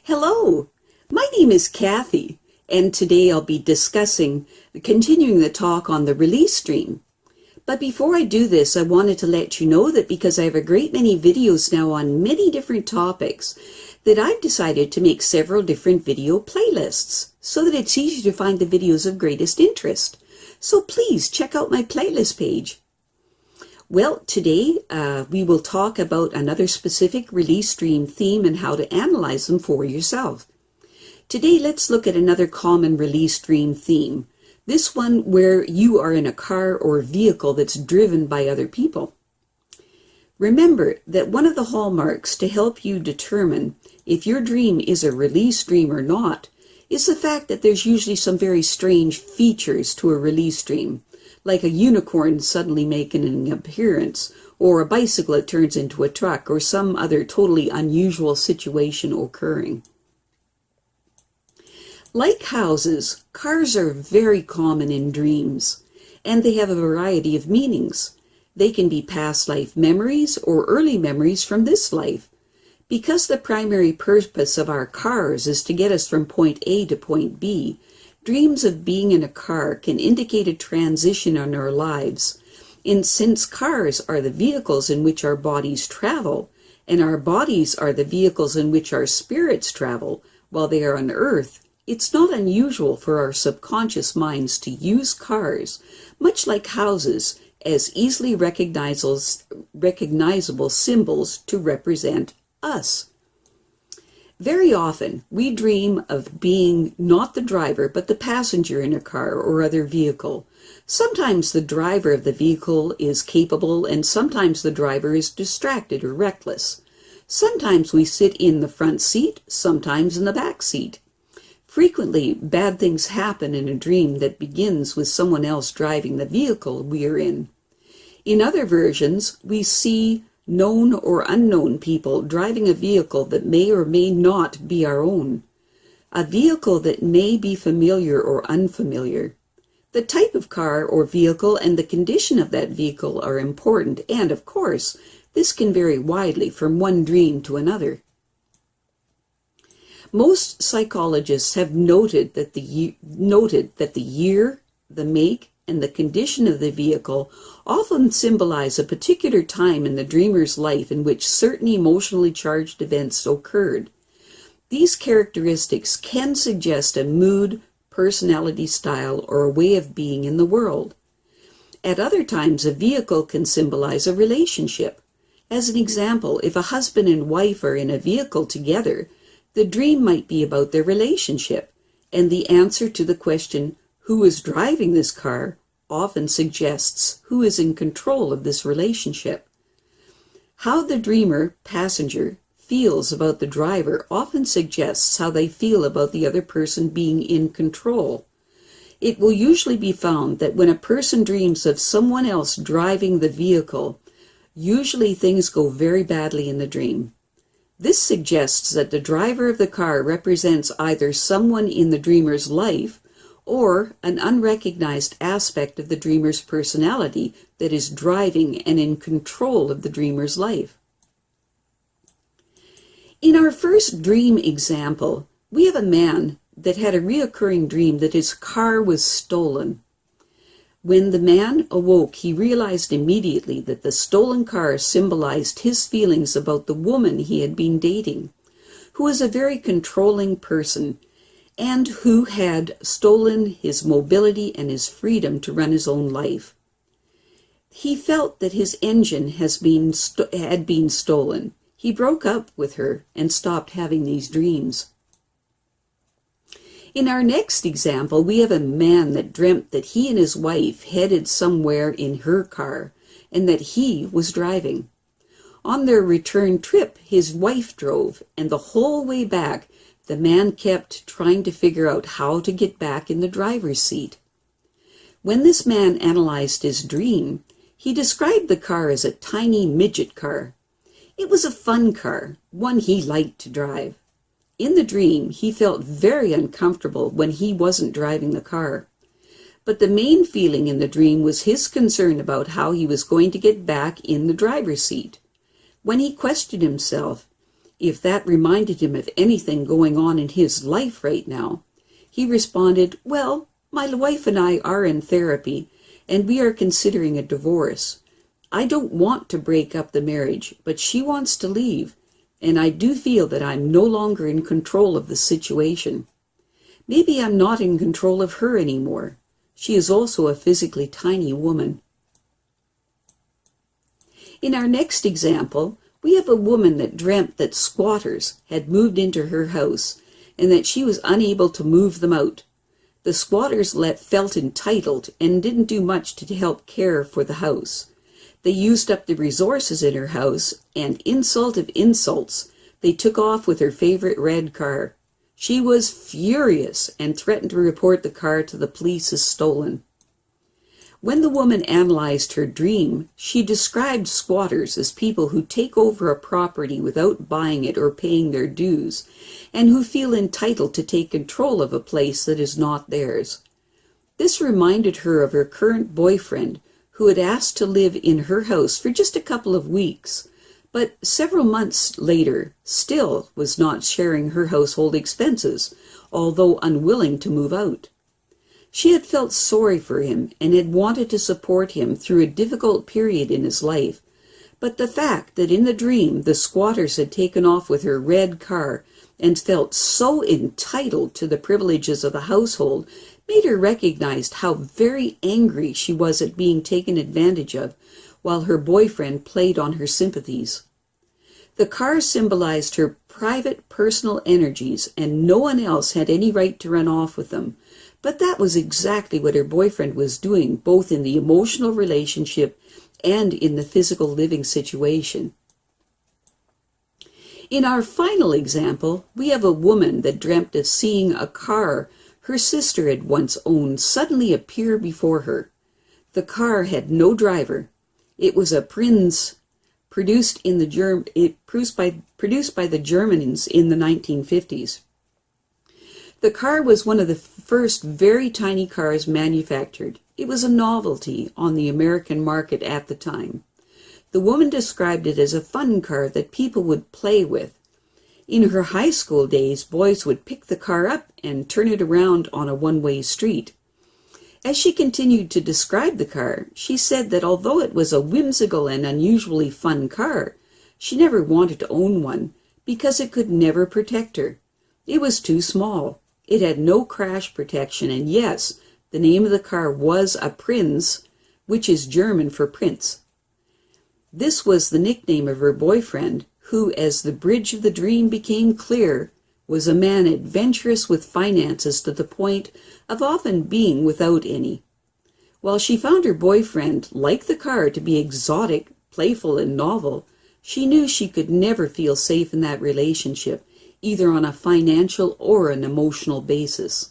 Hello, my name is Kathy, and today I'll be continuing the talk on the release dream. But before I do this, I wanted to let you know that because I have a great many videos now on many different topics, that I've decided to make several different video playlists so that it's easy to find the videos of greatest interest. So please check out my playlist page. Well, today we will talk about another specific release dream theme and how to analyze them for yourself. Today, let's look at another common release dream theme. This one where you are in a car or vehicle that's driven by other people. Remember that one of the hallmarks to help you determine if your dream is a release dream or not is the fact that there's usually some very strange features to a release dream, like a unicorn suddenly making an appearance, or a bicycle that turns into a truck, or some other totally unusual situation occurring. Like houses, cars are very common in dreams, and they have a variety of meanings. They can be past life memories or early memories from this life. Because the primary purpose of our cars is to get us from point A to point B, dreams of being in a car can indicate a transition in our lives. And since cars are the vehicles in which our bodies travel, and our bodies are the vehicles in which our spirits travel while they are on Earth, it's not unusual for our subconscious minds to use cars, much like houses, as easily recognizable symbols to represent us. Very often, we dream of being not the driver, but the passenger in a car or other vehicle. Sometimes the driver of the vehicle is capable, and sometimes the driver is distracted or reckless. Sometimes we sit in the front seat, sometimes in the back seat. Frequently, bad things happen in a dream that begins with someone else driving the vehicle we are in. In other versions, we see known or unknown people driving a vehicle that may or may not be our own. A vehicle that may be familiar or unfamiliar. The type of car or vehicle and the condition of that vehicle are important, and of course, this can vary widely from one dream to another. Most psychologists have noted that the year, the make, and the condition of the vehicle often symbolize a particular time in the dreamer's life in which certain emotionally charged events occurred. These characteristics can suggest a mood, personality style, or a way of being in the world. At other times, a vehicle can symbolize a relationship. As an example, if a husband and wife are in a vehicle together, the dream might be about their relationship, and the answer to the question, "Who is driving this car?" often suggests who is in control of this relationship. How the dreamer, passenger, feels about the driver often suggests how they feel about the other person being in control. It will usually be found that when a person dreams of someone else driving the vehicle, usually things go very badly in the dream. This suggests that the driver of the car represents either someone in the dreamer's life or an unrecognized aspect of the dreamer's personality that is driving and in control of the dreamer's life. In our first dream example, we have a man that had a reoccurring dream that his car was stolen. When the man awoke, he realized immediately that the stolen car symbolized his feelings about the woman he had been dating, who was a very controlling person, and who had stolen his mobility and his freedom to run his own life. He felt that his engine had been stolen. He broke up with her and stopped having these dreams. In our next example, we have a man that dreamt that he and his wife headed somewhere in her car, and that he was driving. On their return trip, his wife drove, and the whole way back, the man kept trying to figure out how to get back in the driver's seat. When this man analyzed his dream, he described the car as a tiny midget car. It was a fun car, one he liked to drive. In the dream, he felt very uncomfortable when he wasn't driving the car. But the main feeling in the dream was his concern about how he was going to get back in the driver's seat. When he questioned himself, If that reminded him of anything going on in his life right now, he responded, "Well, my wife and I are in therapy, and we are considering a divorce. I don't want to break up the marriage, but she wants to leave, and I do feel that I'm no longer in control of the situation. Maybe I'm not in control of her anymore. She is also a physically tiny woman." In our next example, we have a woman that dreamt that squatters had moved into her house and that she was unable to move them out. The squatters felt entitled and didn't do much to help care for the house. They used up the resources in her house, and insult of insults, they took off with her favorite red car. She was furious and threatened to report the car to the police as stolen. When the woman analyzed her dream, she described squatters as people who take over a property without buying it or paying their dues, and who feel entitled to take control of a place that is not theirs. This reminded her of her current boyfriend, who had asked to live in her house for just a couple of weeks, but several months later still was not sharing her household expenses, although unwilling to move out. She had felt sorry for him and had wanted to support him through a difficult period in his life, but the fact that in the dream the squatters had taken off with her red car and felt so entitled to the privileges of the household made her recognize how very angry she was at being taken advantage of, while her boyfriend played on her sympathies. The car symbolized her private personal energies, and no one else had any right to run off with them. But that was exactly what her boyfriend was doing, both in the emotional relationship and in the physical living situation. In our final example, we have a woman that dreamt of seeing a car her sister had once owned suddenly appear before her. The car had no driver. It was a Prinz produced by the Germans in the 1950s. The car was one of the first very tiny cars manufactured. It was a novelty on the American market at the time. The woman described it as a fun car that people would play with. In her high school days, boys would pick the car up and turn it around on a one-way street. As she continued to describe the car, she said that although it was a whimsical and unusually fun car, she never wanted to own one because it could never protect her. It was too small. It had no crash protection, and yes, the name of the car was a Prinz, which is German for prince. This was the nickname of her boyfriend, who, as the bridge of the dream became clear, was a man adventurous with finances to the point of often being without any. While she found her boyfriend, like the car, to be exotic, playful, and novel, she knew she could never feel safe in that relationship, either on a financial or an emotional basis.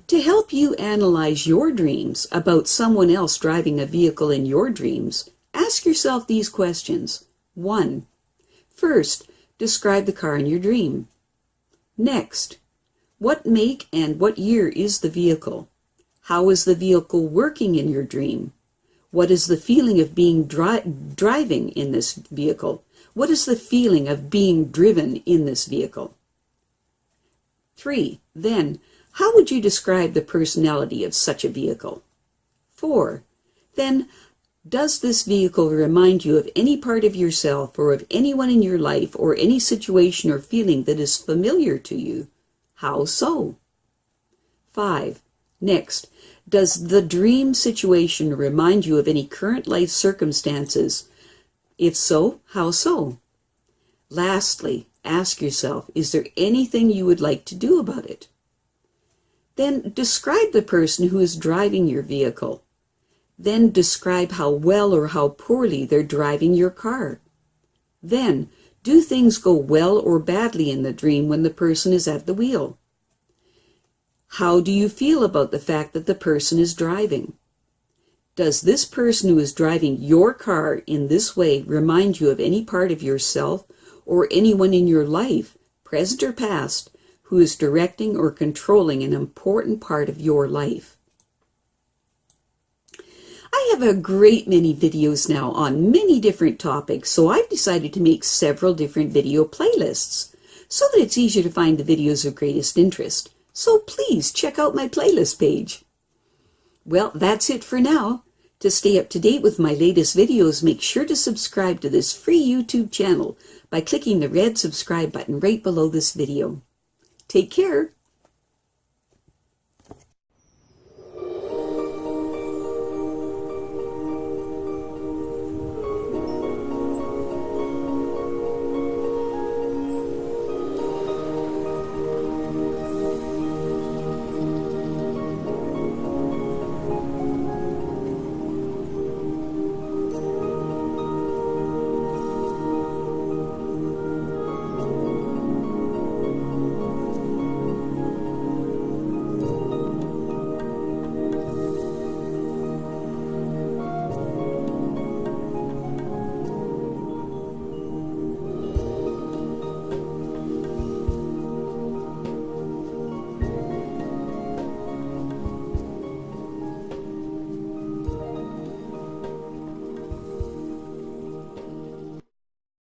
To help you analyze your dreams about someone else driving a vehicle in your dreams, ask yourself these questions. 1. First, describe the car in your dream. Next, what make and what year is the vehicle? How is the vehicle working in your dream? What is the feeling of being driving in this vehicle? What is the feeling of being driven in this vehicle? 3. Then, how would you describe the personality of such a vehicle? 4. Then, does this vehicle remind you of any part of yourself or of anyone in your life or any situation or feeling that is familiar to you? How so? 5. Next, does the dream situation remind you of any current life circumstances? If so, how so? Lastly, ask yourself, is there anything you would like to do about it? Then describe the person who is driving your vehicle. Then describe how well or how poorly they're driving your car. Then, do things go well or badly in the dream when the person is at the wheel? How do you feel about the fact that the person is driving? Does this person who is driving your car in this way remind you of any part of yourself or anyone in your life, present or past, who is directing or controlling an important part of your life? I have a great many videos now on many different topics, so I've decided to make several different video playlists so that it's easier to find the videos of greatest interest. So please check out my playlist page. Well, that's it for now. To stay up to date with my latest videos, make sure to subscribe to this free YouTube channel by clicking the red subscribe button right below this video. Take care.